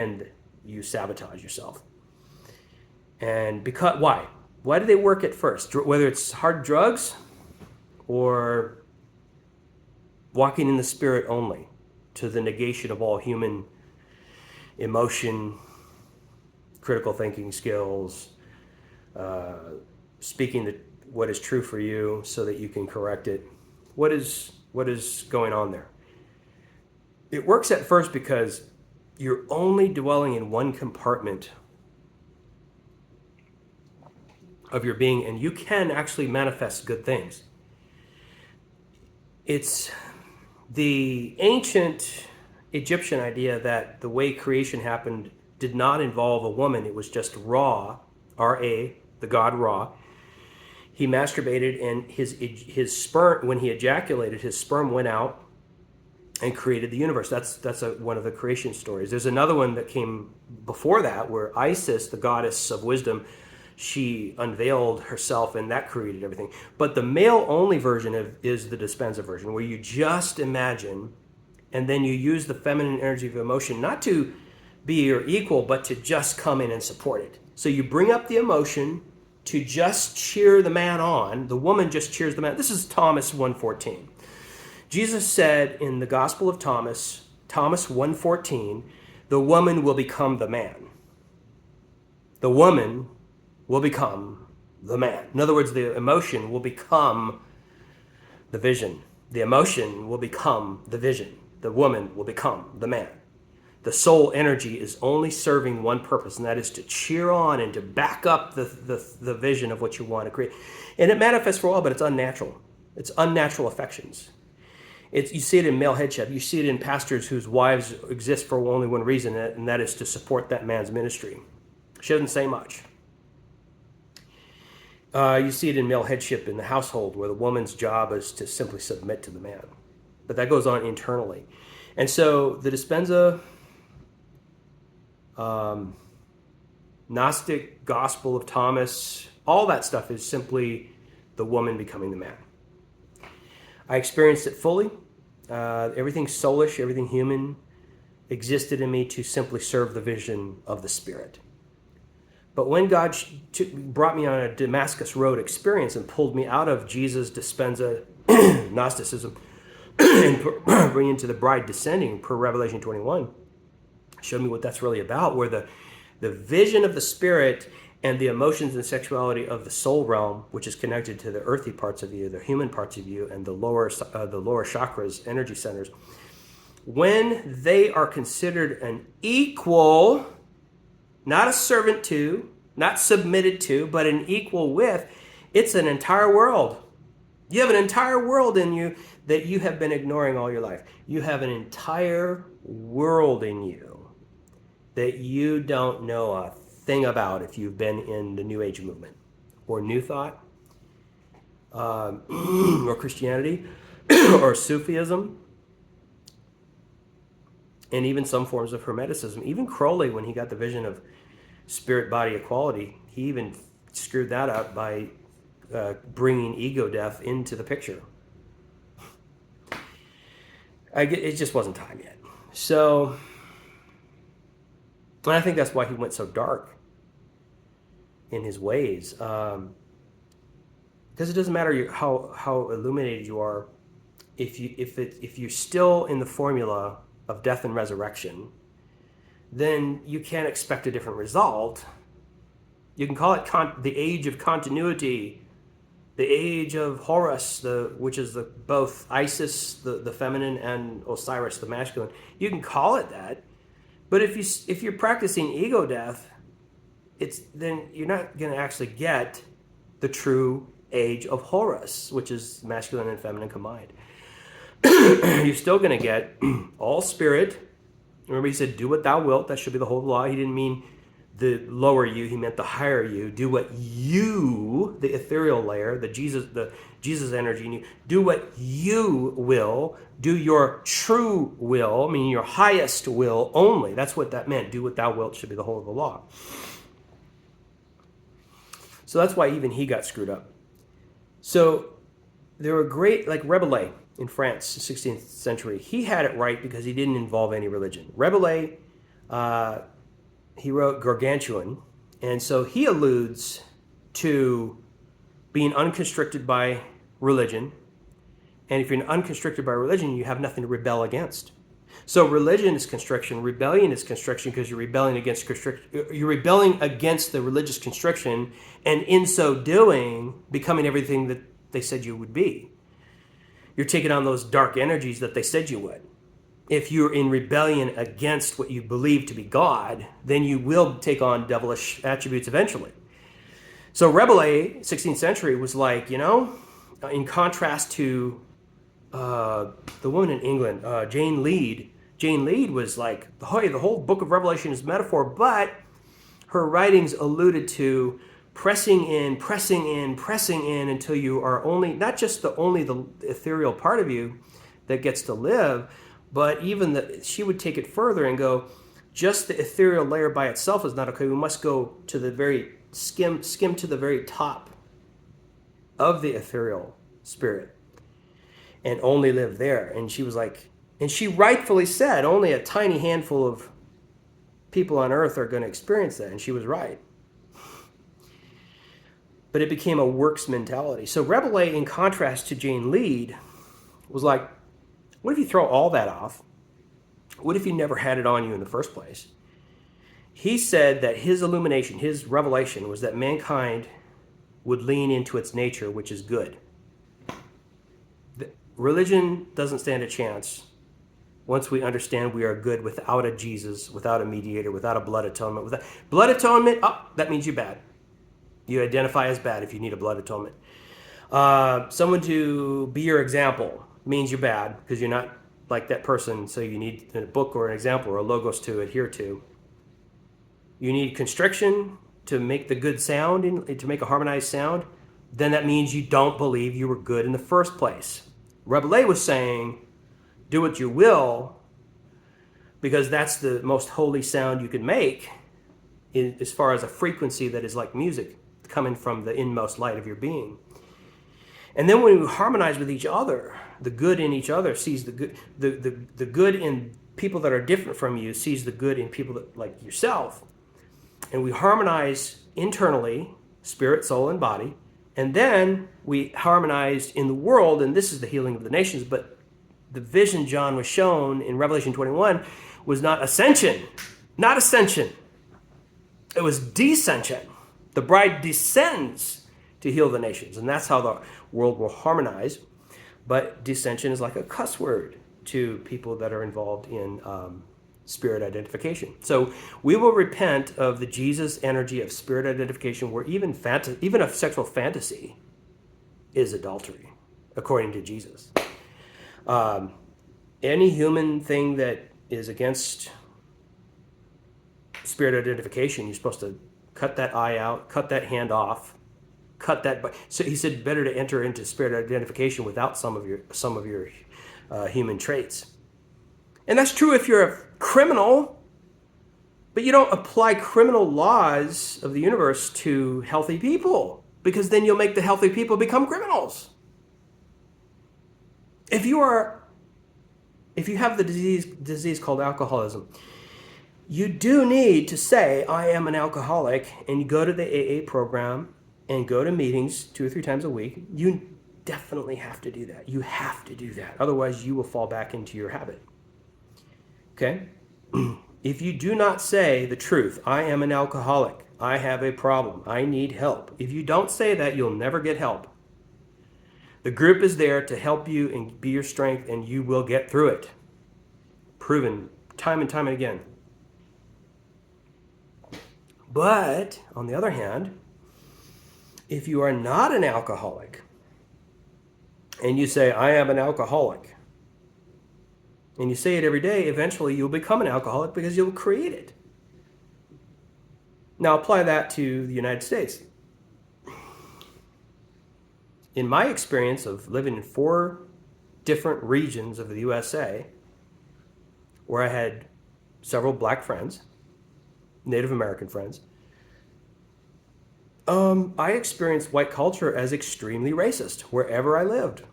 and you sabotage yourself. And because why? Why do they work at first? Whether it's hard drugs or walking in the spirit only, to the negation of all human emotion, critical thinking skills, speaking what is true for you so that you can correct it. What is going on there? It works at first because you're only dwelling in one compartment of your being, and you can actually manifest good things. It's the ancient Egyptian idea that the way creation happened did not involve a woman. It was just Ra, R-A, the god Ra. He masturbated, and his sperm, when he ejaculated, his sperm went out and created the universe. That's one of the creation stories. There's another one that came before that, where Isis, the goddess of wisdom, she unveiled herself, and that created everything. But the male-only version is the Dispenza version, where you just imagine, and then you use the feminine energy of emotion, not to be your equal, but to just come in and support it. So you bring up the emotion to just cheer the man on. The woman just cheers the man. This is Thomas 1:14. Jesus said in the Gospel of Thomas 1:14, the woman will become the man. The woman will become the man. In other words, the emotion will become the vision. The emotion will become the vision. The woman will become the man. The soul energy is only serving one purpose, and that is to cheer on and to back up the vision of what you want to create. And it manifests for a while, but it's unnatural. It's unnatural affections. You see it in male headship. You see it in pastors whose wives exist for only one reason, and that is to support that man's ministry. She doesn't say much. You see it in male headship in the household, where the woman's job is to simply submit to the man. But that goes on internally. And so the Dispenza, Gnostic Gospel of Thomas, all that stuff is simply the woman becoming the man. I experienced it fully. Everything soulish, everything human existed in me to simply serve the vision of the Spirit. But when God brought me on a Damascus Road experience and pulled me out of Jesus' Dispenza Gnosticism and bring into the bride descending per Revelation 21, showed me what that's really about, where the vision of the Spirit and the emotions and sexuality of the soul realm, which is connected to the earthy parts of you, the human parts of you, and the lower chakras, energy centers, when they are considered an equal, not a servant to, not submitted to, but an equal with, it's an entire world. You have an entire world in you that you have been ignoring all your life. You have an entire world in you that you don't know a thing about if you've been in the New Age movement or New Thought or Christianity or Sufism, and even some forms of Hermeticism. Even Crowley, when he got the vision of spirit-body equality, he even screwed that up by bringing ego death into the picture. It just wasn't time yet. So, and I think that's why he went so dark in his ways. Because it doesn't matter how illuminated you are, if you're still in the formula of death and resurrection, then you can't expect a different result. You can call it the age of continuity, the age of Horus, which is both Isis, the feminine, and Osiris, the masculine. You can call it that, but if you're practicing ego death, then you're not going to actually get the true age of Horus, which is masculine and feminine combined. You're still going to get all spirit. Remember, he said, "Do what thou wilt." That should be the whole law. He didn't mean the lower you; he meant the higher you. Do what you, the ethereal layer, the Jesus energy in you. Do what you will. Do your true will, meaning your highest will only. That's what that meant. Do what thou wilt should be the whole of the law. So that's why even he got screwed up. So there were great, like Rabelais in France, 16th century. He had it right because he didn't involve any religion. Rabelais He wrote Gargantuan, and so he alludes to being unconstricted by religion. And if you're unconstricted by religion, you have nothing to rebel against. So religion is constriction, rebellion is constriction, because you're rebelling against you're rebelling against the religious constriction, and in so doing, becoming everything that they said you would be. You're taking on those dark energies that they said you would. If you're in rebellion against what you believe to be God, then you will take on devilish attributes eventually. So Rabelais, 16th century, was like, in contrast to the woman in England, Jane Lead. Jane Lead was like, hey, the whole book of Revelation is metaphor, but her writings alluded to pressing in until you are only, not just only the ethereal part of you that gets to live, but even she would take it further and go, just the ethereal layer by itself is not okay. We must go to the very, skim to the very top of the ethereal spirit and only live there. And she was like, and she rightfully said, only a tiny handful of people on earth are going to experience that. And she was right. But it became a works mentality. So Rabelais, in contrast to Jane Lead, was like, what if you throw all that off? What if you never had it on you in the first place? He said that his illumination, his revelation, was that mankind would lean into its nature, which is good. Religion doesn't stand a chance once we understand we are good without a Jesus, without a mediator, without a blood atonement. Without blood atonement, that means you're bad. You identify as bad if you need a blood atonement. Someone to be your example means you're bad because you're not like that person, so you need a book or an example or a logos to adhere to. You need constriction to make the good sound, to make a harmonized sound. Then that means you don't believe you were good in the first place. Rabelais was saying, do what you will, because that's the most holy sound you can make as far as a frequency that is like music coming from the inmost light of your being. And then when we harmonize with each other, the good in each other sees the good, the good in people that are different from you sees the good in people that, like yourself. And we harmonize internally, spirit, soul, and body. And then we harmonized in the world, and this is the healing of the nations, but the vision John was shown in Revelation 21 was not ascension. Not ascension. It was descension. The bride descends to heal the nations, and that's how the world will harmonize. But descension is like a cuss word to people that are involved in spirit identification. So we will repent of the Jesus energy of spirit identification, where even a sexual fantasy is adultery, according to Jesus. Any human thing that is against spirit identification, you're supposed to cut that eye out, cut that hand off, cut that. So he said, better to enter into spirit identification without some of your human traits. And that's true if you're a criminal, but you don't apply criminal laws of the universe to healthy people, because then you'll make the healthy people become criminals. If you have the disease called alcoholism, you do need to say, I am an alcoholic, and you go to the AA program and go to meetings 2 or 3 times a week. You definitely have to do that. You have to do that. Otherwise, you will fall back into your habit. Okay? If you do not say the truth, I am an alcoholic, I have a problem, I need help. If you don't say that, you'll never get help. The group is there to help you and be your strength, and you will get through it. Proven time and time and again. But, on the other hand, if you are not an alcoholic, and you say, I am an alcoholic, and you say it every day, eventually you'll become an alcoholic because you'll create it. Now apply that to the United States. In my experience of living in 4 different regions of the USA, where I had several black friends, Native American friends, I experienced white culture as extremely racist wherever I lived.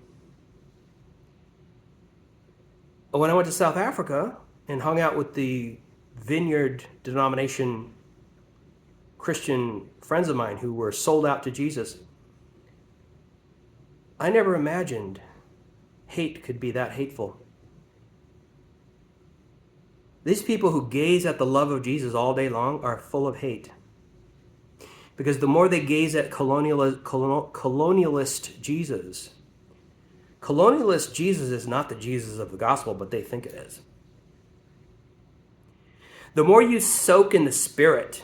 When I went to South Africa and hung out with the vineyard denomination Christian friends of mine who were sold out to Jesus, I never imagined hate could be that hateful. These people who gaze at the love of Jesus all day long are full of hate. Because the more they gaze at colonialist Jesus, colonialist Jesus is not the Jesus of the gospel, but they think it is. The more you soak in the Spirit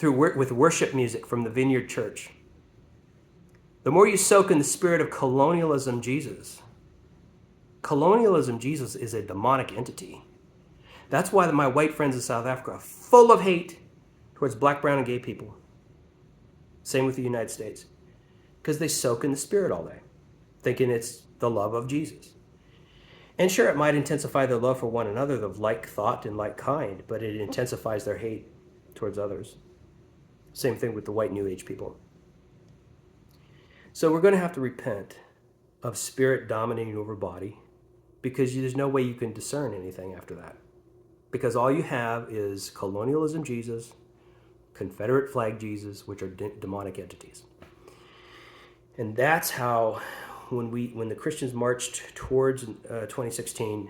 with worship music from the Vineyard Church, the more you soak in the spirit of colonialism Jesus is a demonic entity. That's why my white friends in South Africa are full of hate towards black, brown, and gay people. Same with the United States. Because they soak in the Spirit all day, thinking it's the love of Jesus. And sure, it might intensify their love for one another, of like thought and like kind, but it intensifies their hate towards others. Same thing with the white New Age people. So we're going to have to repent of spirit dominating over body, because there's no way you can discern anything after that. Because all you have is colonialism Jesus, Confederate flag Jesus, which are demonic entities. And that's how, when the Christians marched towards 2016, in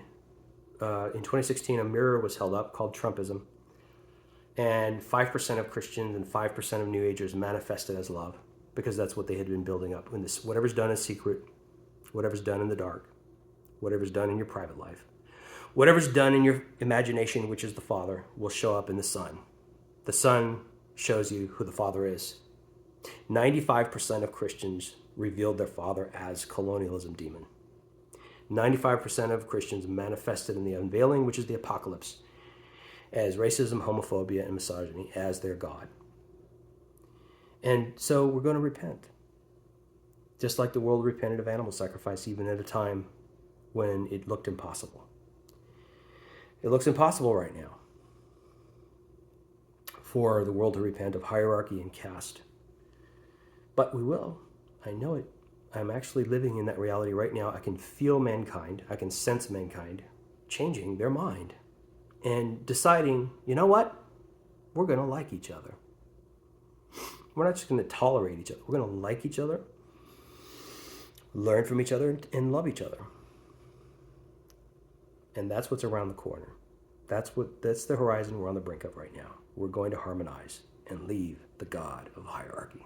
2016 a mirror was held up called Trumpism, and 5% of Christians and 5% of New Agers manifested as love, because that's what they had been building up. Whatever's done in secret, whatever's done in the dark, whatever's done in your private life, whatever's done in your imagination, which is the Father, will show up in the Son. The Son shows you who the Father is. 95% of Christians revealed their Father as colonialism demon. 95% of Christians manifested in the unveiling, which is the apocalypse, as racism, homophobia, and misogyny as their God. And so we're going to repent. Just like the world repented of animal sacrifice, even at a time when it looked impossible. It looks impossible right now for the world to repent of hierarchy and caste. But we will. I know it. I'm actually living in that reality right now. I can feel mankind. I can sense mankind changing their mind and deciding, you know what? We're going to like each other. We're not just going to tolerate each other. We're going to like each other, learn from each other, and love each other. And that's what's around the corner. That's the horizon we're on the brink of right now. We're going to harmonize and leave the God of hierarchy.